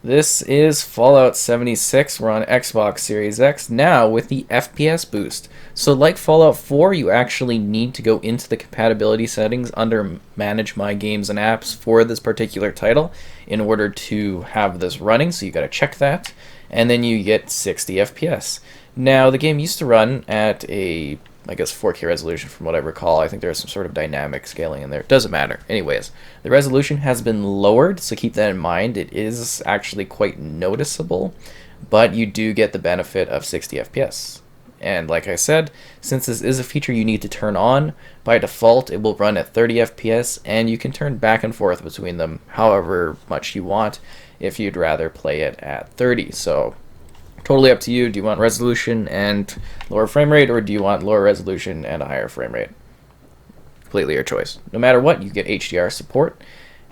This is Fallout 76. We're on Xbox Series X now with the FPS boost. So, like Fallout 4, you actually need to go into the compatibility settings under Manage My Games and Apps for this particular title in order to have this running. So, you got to check that, and then you get 60 FPS. Now, the game used to run at a I guess 4K resolution from what I recall. I think there's some sort of dynamic scaling in there. Doesn't matter. Anyways, the resolution has been lowered, so keep that in mind. It is actually quite noticeable, but you do get the benefit of 60 FPS. And like I said, since this is a feature you need to turn on, by default it will run at 30 FPS, and you can turn back and forth between them however much you want if you'd rather play it at 30. So totally up to you. Do you want resolution and lower frame rate, or do you want lower resolution and a higher frame rate? Completely your choice. No matter what, you get HDR support.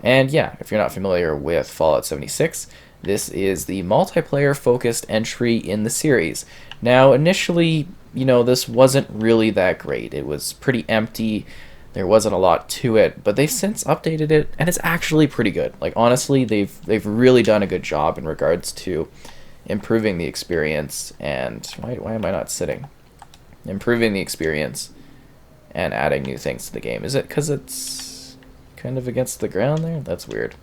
And yeah, if you're not familiar with Fallout 76, this is the multiplayer focused entry in the series. Now, initially, this wasn't really that great. It was pretty empty. There wasn't a lot to it, but they've since updated it, and it's actually pretty good. Like, honestly, they've really done a good job in regards to improving the experience. And why am I not sitting? Improving the experience and adding new things to the game. Is it because it's kind of against the ground there? That's weird.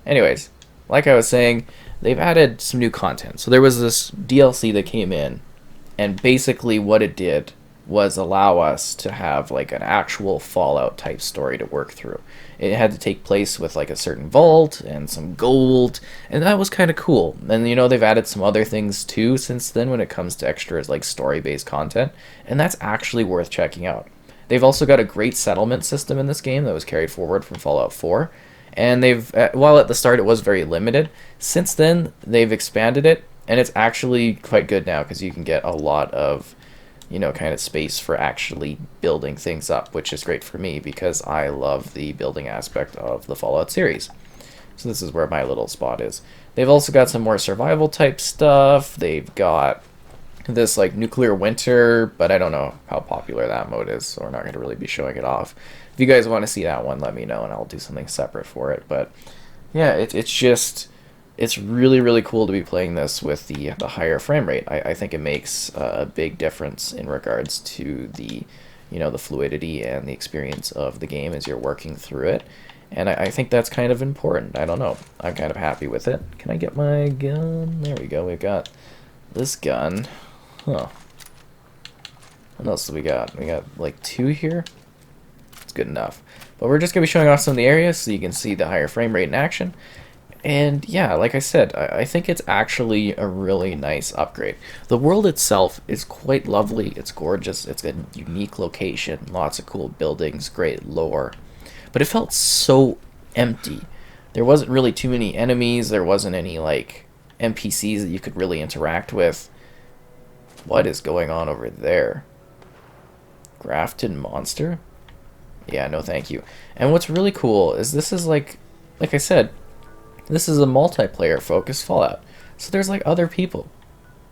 Anyways, like I was saying, they've added some new content. So there was this DLC that came in, and basically what it did was allow us to have like an actual Fallout type story to work through. It had to take place with like a certain vault and some gold, and that was kind of cool. And they've added some other things too since then when it comes to extras like story-based content, and that's actually worth checking out. They've also got a great settlement system in this game that was carried forward from Fallout 4, and while at the start it was very limited, since then they've expanded it, and it's actually quite good now because you can get a lot of kind of space for actually building things up, which is great for me because I love the building aspect of the Fallout series. So this is where my little spot is. They've also got some more survival type stuff. They've got this like nuclear winter, but I don't know how popular that mode is, so we're not going to really be showing it off. If you guys want to see that one, let me know and I'll do something separate for it. But yeah, it's really, really cool to be playing this with the higher frame rate. I think it makes a big difference in regards to the fluidity and the experience of the game as you're working through it. And I think that's kind of important. I don't know. I'm kind of happy with it. Can I get my gun? There we go. We've got this gun. Huh. What else do we got? We got like 2 here. It's good enough. But we're just going to be showing off some of the areas so you can see the higher frame rate in action. And yeah, like I said, I think it's actually a really nice upgrade. The world itself is quite lovely. It's gorgeous. It's a unique location. Lots of cool buildings. Great lore. But it felt so empty. There wasn't really too many enemies. There wasn't any like NPCs that you could really interact with. What is going on over there? Grafted monster? Yeah, no thank you. And what's really cool is this is like I said, this is a multiplayer focused Fallout. So there's like other people.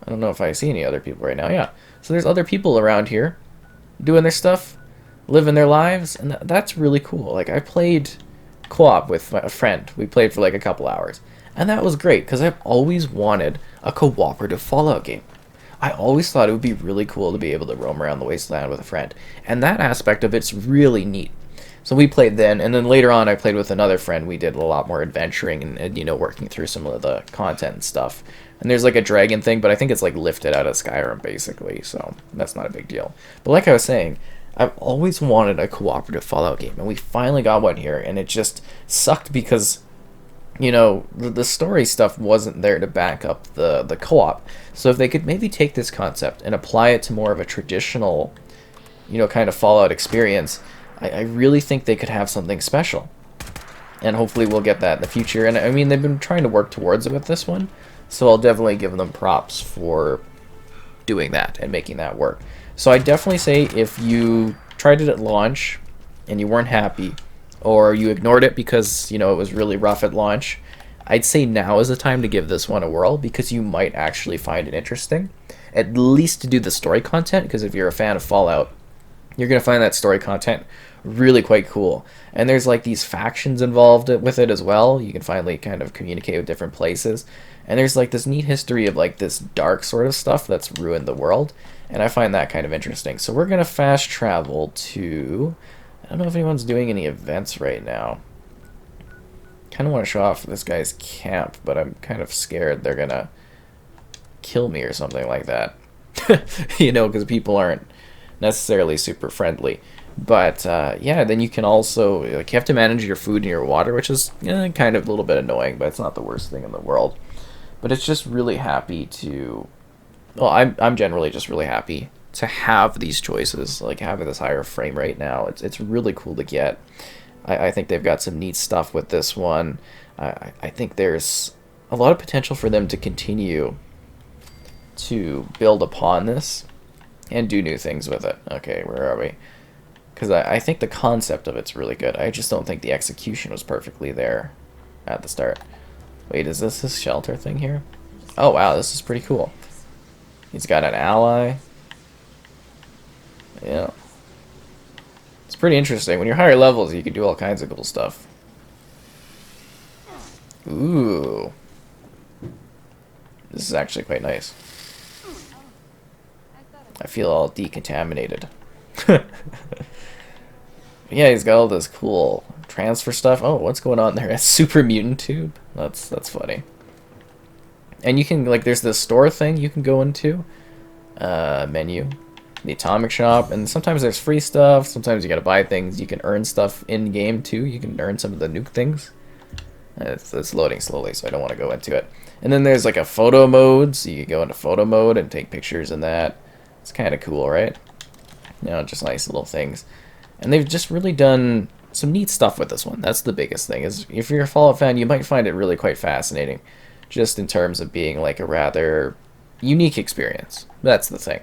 I don't know if I see any other people right now. Yeah. So there's other people around here doing their stuff, living their lives, and that's really cool. Like I played co-op with a friend. We played for like a couple hours. And that was great because I've always wanted a cooperative Fallout game. I always thought it would be really cool to be able to roam around the wasteland with a friend. And that aspect of it's really neat. So we played then, and then later on I played with another friend. We did a lot more adventuring and working through some of the content and stuff. And there's like a dragon thing, but I think it's like lifted out of Skyrim basically, so that's not a big deal. But like I was saying, I've always wanted a cooperative Fallout game, and we finally got one here, and it just sucked because the story stuff wasn't there to back up the co-op. So if they could maybe take this concept and apply it to more of a traditional, kind of Fallout experience, I really think they could have something special. And hopefully we'll get that in the future. And I mean, they've been trying to work towards it with this one, so I'll definitely give them props for doing that and making that work. So I definitely say if you tried it at launch and you weren't happy, or you ignored it because it was really rough at launch, I'd say now is the time to give this one a whirl, because you might actually find it interesting, at least to do the story content. Because if you're a fan of Fallout, You're going to find that story content really quite cool. And there's like these factions involved with it as well. You can finally kind of communicate with different places. And there's like this neat history of like this dark sort of stuff that's ruined the world. And I find that kind of interesting. So we're going to fast travel to... I don't know if anyone's doing any events right now. Kind of want to show off this guy's camp, but I'm kind of scared they're going to kill me or something like that. You know, because people aren't necessarily super friendly. But yeah, then you can also, like, you have to manage your food and your water, which is kind of a little bit annoying, but it's not the worst thing in the world. But it's just really happy to, well, I'm generally just really happy to have these choices, like having this higher frame rate now. It's really cool to get. I think they've got some neat stuff with this one. I think there's a lot of potential for them to continue to build upon this and do new things with it. Okay, where are we? Because I think the concept of it's really good. I just don't think the execution was perfectly there at the start. Wait, is this shelter thing here? Oh wow, this is pretty cool. He's got an ally. Yeah. It's pretty interesting. When you're higher levels, you can do all kinds of cool stuff. Ooh. This is actually quite nice. I feel all decontaminated. Yeah, he's got all this cool transfer stuff. Oh, what's going on there? A super mutant tube? That's funny. And you can, like, there's this store thing you can go into. Menu. The atomic shop. And sometimes there's free stuff. Sometimes you gotta buy things. You can earn stuff in-game, too. You can earn some of the nuke things. It's loading slowly, so I don't want to go into it. And then there's, like, a photo mode. So you can go into photo mode and take pictures in that. It's kind of cool, right? You know, just nice little things. And they've just really done some neat stuff with this one. That's the biggest thing. Is if you're a Fallout fan, you might find it really quite fascinating. Just in terms of being like a rather unique experience. That's the thing.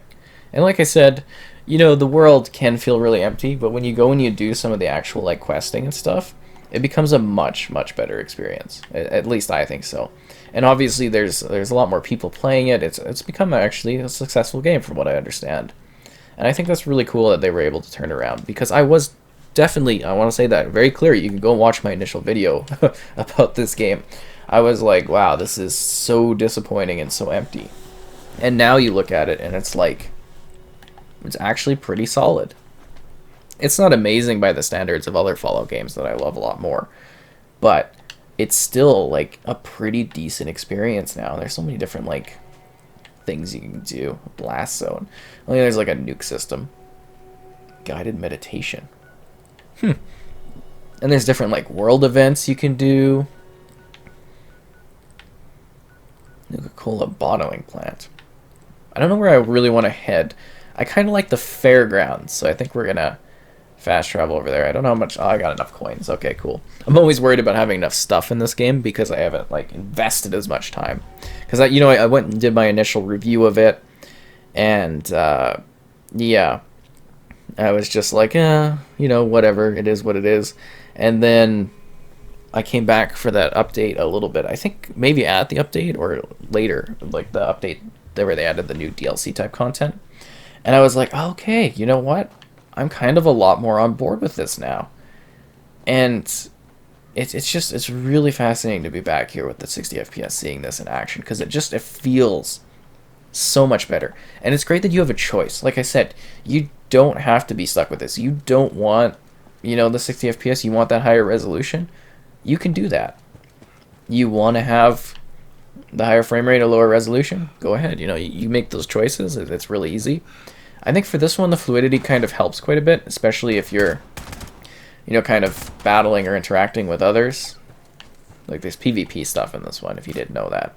And like I said, you know, the world can feel really empty, but when you go and you do some of the actual like questing and stuff, it becomes a much, much better experience. At least I think so. And obviously there's a lot more people playing it. It's become actually a successful game from what I understand. And I think that's really cool that they were able to turn around, because I was definitely, I want to say that very clear. You can go and watch my initial video about this game. I was like, wow, this is so disappointing and so empty. And now you look at it and it's like, it's actually pretty solid. It's not amazing by the standards of other Fallout games that I love a lot more, but it's still like a pretty decent experience now. There's so many different like things you can do. Blast zone. Only there's like a nuke system. Guided meditation. And there's different like world events you can do. Nuka-Cola bottling plant. I don't know where I really want to head. I kind of like the fairgrounds, so I think we're gonna fast travel over there. I don't know how much. Oh, I got enough coins. Okay, cool. I'm always worried about having enough stuff in this game because I haven't like invested as much time. Because I went and did my initial review of it, and yeah, I was just like, whatever. It is what it is. And then I came back for that update a little bit. I think maybe at the update or later, like the update where they added the new DLC type content. And I was like, okay, you know what? I'm kind of a lot more on board with this now. And it's really fascinating to be back here with the 60 FPS, seeing this in action, because it feels so much better. And it's great that you have a choice. Like I said, you don't have to be stuck with this. You don't want, the 60 FPS, you want that higher resolution. You can do that. You want to have the higher frame rate or lower resolution? Go ahead. You make those choices. It's really easy. I think for this one, the fluidity kind of helps quite a bit, especially if you're, kind of battling or interacting with others. Like there's PvP stuff in this one, if you didn't know that.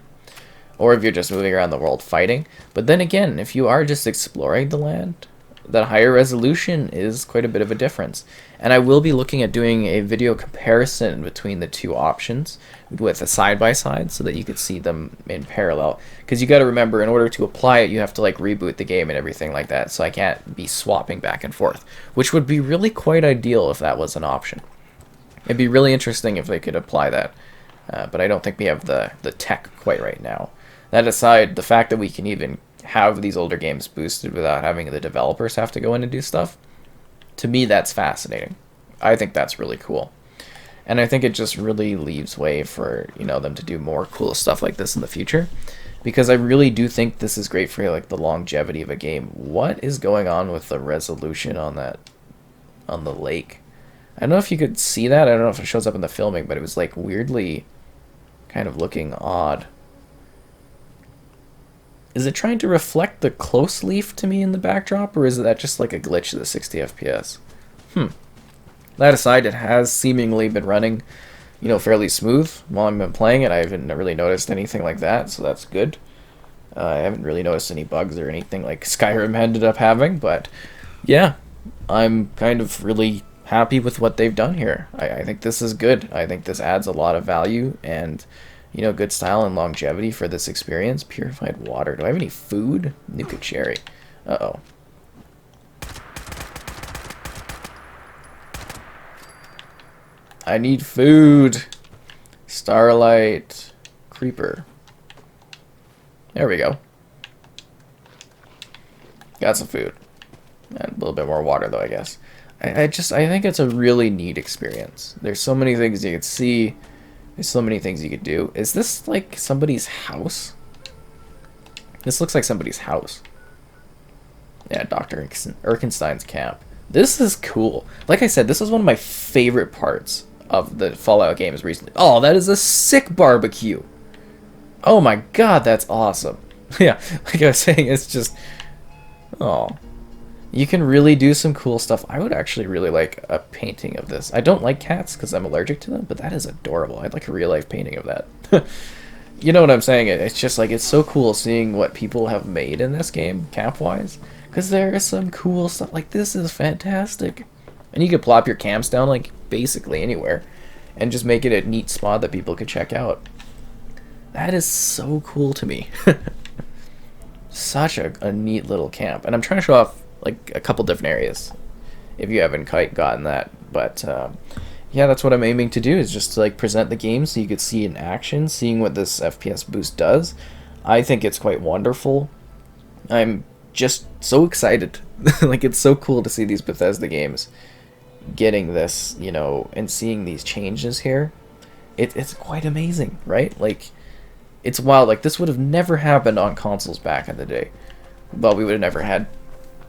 Or if you're just moving around the world fighting. But then again, if you are just exploring the land, that higher resolution is quite a bit of a difference. And I will be looking at doing a video comparison between the two options with a side-by-side so that you could see them in parallel. Because you got to remember, in order to apply it, you have to like reboot the game and everything like that. So I can't be swapping back and forth, which would be really quite ideal if that was an option. It'd be really interesting if they could apply that. But I don't think we have the tech quite right now. That aside, the fact that we can even have these older games boosted without having the developers have to go in and do stuff, To me, that's fascinating. I think that's really cool. And I think it just really leaves way for, you know, them to do more cool stuff like this in the future. Because I really do think this is great for like the longevity of a game. What is going on with the resolution on that, on the lake? I don't know if you could see that. I don't know if it shows up in the filming, but it was like weirdly kind of looking odd. Is it trying to reflect the close leaf to me in the backdrop, or is that just like a glitch of the 60 FPS? That aside, it has seemingly been running, you know, fairly smooth while I've been playing it. I haven't really noticed anything like that, so that's good. I haven't really noticed any bugs or anything like Skyrim ended up having, but yeah, I'm kind of really happy with what they've done here. I think this is good. I think this adds a lot of value and, you know, good style and longevity for this experience. Purified water. Do I have any food? Nuka cherry. Uh-oh. I need food. Starlight. Creeper. There we go. Got some food. And a little bit more water, though, I guess. I think it's a really neat experience. There's so many things you could see. There's so many things you could do. Is this like somebody's house? This looks like somebody's house. Yeah, Dr. Erkenstein's camp. This is cool. Like I said, this is one of my favorite parts of the Fallout games recently. Oh, that is a sick barbecue. Oh my god, that's awesome. Yeah, like I was saying, it's just... Oh. You can really do some cool stuff. I would actually really like a painting of this. I don't like cats because I'm allergic to them, but that is adorable. I'd like a real-life painting of that. You know what I'm saying? It's just like, it's so cool seeing what people have made in this game, camp-wise. Because there is some cool stuff. Like, this is fantastic. And you could plop your camps down, like, basically anywhere. And just make it a neat spot that people could check out. That is so cool to me. Such a neat little camp. And I'm trying to show off, like, a couple different areas. If you haven't quite gotten that. But, yeah, that's what I'm aiming to do. Is just to, like, present the game so you could see in action. Seeing what this FPS boost does. I think it's quite wonderful. I'm just so excited. Like, it's so cool to see these Bethesda games getting this, you know, and seeing these changes here. It's quite amazing, right? Like, it's wild. Like, this would have never happened on consoles back in the day. Well, we would have never had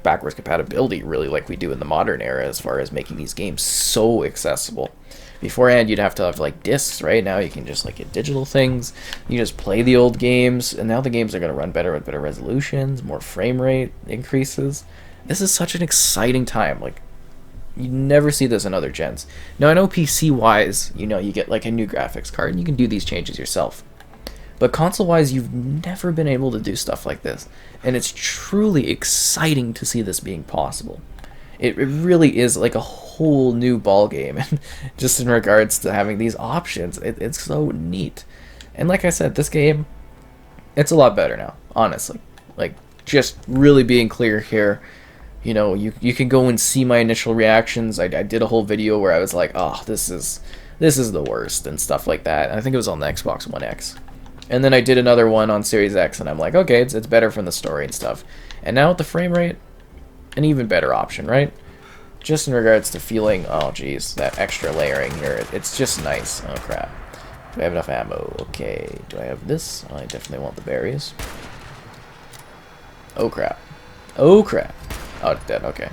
backwards compatibility, really, like we do in the modern era, as far as making these games so accessible. Beforehand, you'd have to have, like, discs, right? Now you can just, like, get digital things. You just play the old games, and now the games are going to run better with better resolutions, more frame rate increases. This is such an exciting time. Like, you never see this in other gens. Now, I know PC-wise, you know, you get, like, a new graphics card, and you can do these changes yourself. But console-wise, you've never been able to do stuff like this. And it's truly exciting to see this being possible. It really is like a whole new ballgame, just in regards to having these options. It's so neat. And like I said, this game, it's a lot better now, honestly. Like, just really being clear here, you know, you can go and see my initial reactions. I did a whole video where I was like, oh, this is the worst, and stuff like that. And I think it was on the Xbox One X. And then I did another one on Series X, and I'm like, okay, it's better from the story and stuff. And now with the frame rate, an even better option, right? Just in regards to feeling, oh geez, that extra layering here, it's just nice. Oh crap. Do I have enough ammo? Okay, do I have this? Oh, I definitely want the berries. Oh crap. Oh crap. Oh, it's dead, okay.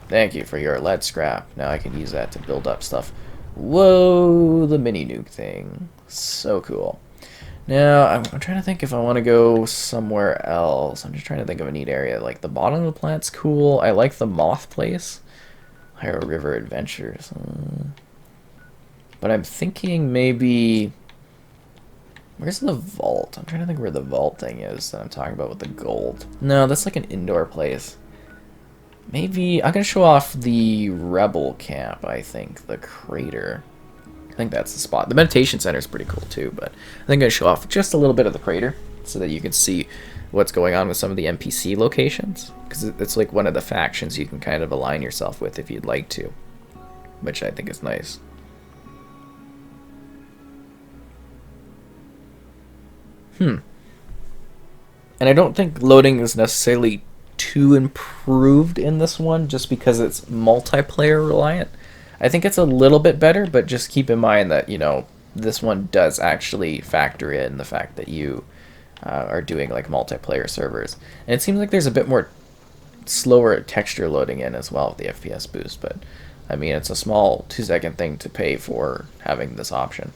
Thank you for your lead scrap. Now I can use that to build up stuff. Whoa, the mini nuke thing. So cool. Now, I'm trying to think if I want to go somewhere else. I'm just trying to think of a neat area. Like, the bottom of the plant's cool. I like the moth place. Higher River Adventures. But I'm thinking maybe... Where's the vault? I'm trying to think where the vault thing is that I'm talking about with the gold. No, that's like an indoor place. Maybe... I'm going to show off the Rebel Camp, I think. The crater. I think that's the spot. The meditation center is pretty cool too, but I think I'm going to show off just a little bit of the crater so that you can see what's going on with some of the NPC locations. Because it's like one of the factions you can kind of align yourself with if you'd like to, which I think is nice. And I don't think loading is necessarily too improved in this one just because it's multiplayer reliant. I think it's a little bit better, but just keep in mind that, you know, this one does actually factor in the fact that you are doing like multiplayer servers. And it seems like there's a bit more slower texture loading in as well with the FPS boost, but I mean, it's a small 2-second thing to pay for having this option.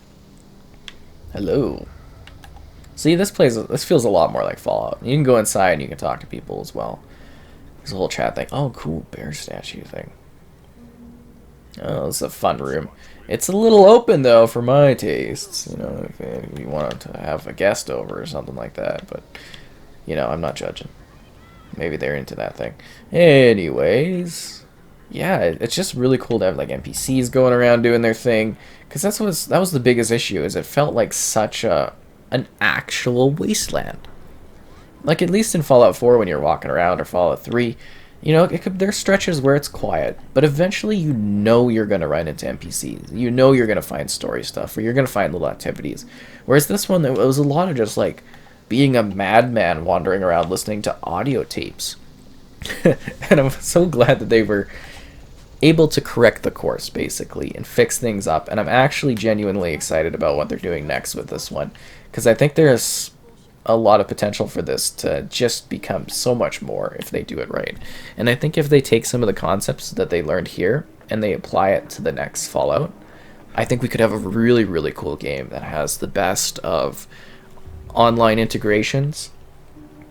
Hello. See, this feels a lot more like Fallout. You can go inside and you can talk to people as well. There's a whole chat thing. Oh, cool, bear statue thing. Oh, it's a fun room. It's a little open, though, for my tastes. You know, if you want to have a guest over or something like that. But, you know, I'm not judging. Maybe they're into that thing. Anyways, yeah, it's just really cool to have, like, NPCs going around doing their thing. Because that was the biggest issue, is it felt like such an actual wasteland. Like, at least in Fallout 4 when you're walking around, or Fallout 3, you know, there's stretches where it's quiet, but eventually you know you're going to run into NPCs. You know you're going to find story stuff, or you're going to find little activities. Whereas this one, it was a lot of just, like, being a madman wandering around listening to audio tapes. And I'm so glad that they were able to correct the course, basically, and fix things up. And I'm actually genuinely excited about what they're doing next with this one, because I think there's a lot of potential for this to just become so much more if they do it right. And I think if they take some of the concepts that they learned here and they apply it to the next Fallout, I think we could have a really, really cool game that has the best of online integrations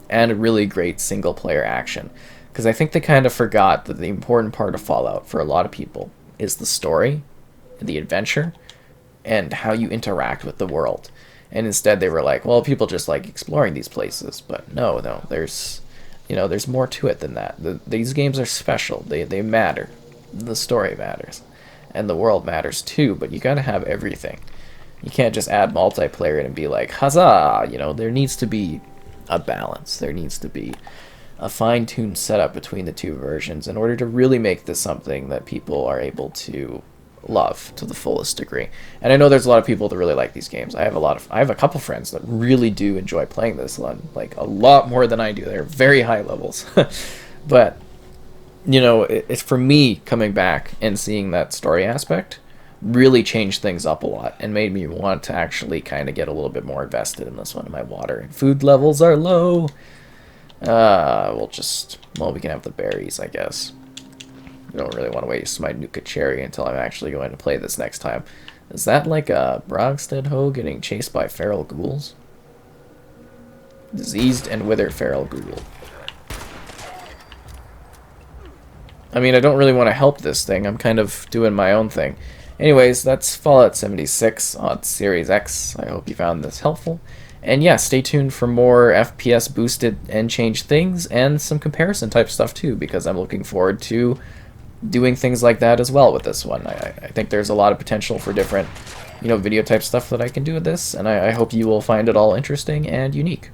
and a really great single player action. Because I think they kind of forgot that the important part of Fallout for a lot of people is the story, the adventure, and how you interact with the world. And instead they were like, well, people just like exploring these places. But no, there's more to it than that. These games are special. They matter. The story matters. And the world matters too, but you gotta have everything. You can't just add multiplayer and be like, huzzah! You know, there needs to be a balance. There needs to be a fine-tuned setup between the two versions in order to really make this something that people are able to love to the fullest degree. And I know there's a lot of people that really like these games. I have a couple friends that really do enjoy playing this one, like a lot more than I do. They're very high levels. But you know, it's for me coming back and seeing that story aspect really changed things up a lot and made me want to actually kind of get a little bit more invested in this one. My water and food levels are low. We can have the berries, I guess. I don't really want to waste my Nuka Cherry until I'm actually going to play this next time. Is that like a Brogstead hoe getting chased by feral ghouls? Diseased and withered feral ghoul. I mean, I don't really want to help this thing. I'm kind of doing my own thing. Anyways, that's Fallout 76 on Series X. I hope you found this helpful. And yeah, stay tuned for more FPS boosted and changed things and some comparison type stuff too, because I'm looking forward to doing things like that as well with this one. I think there's a lot of potential for different, video type stuff that I can do with this, and I hope you will find it all interesting and unique.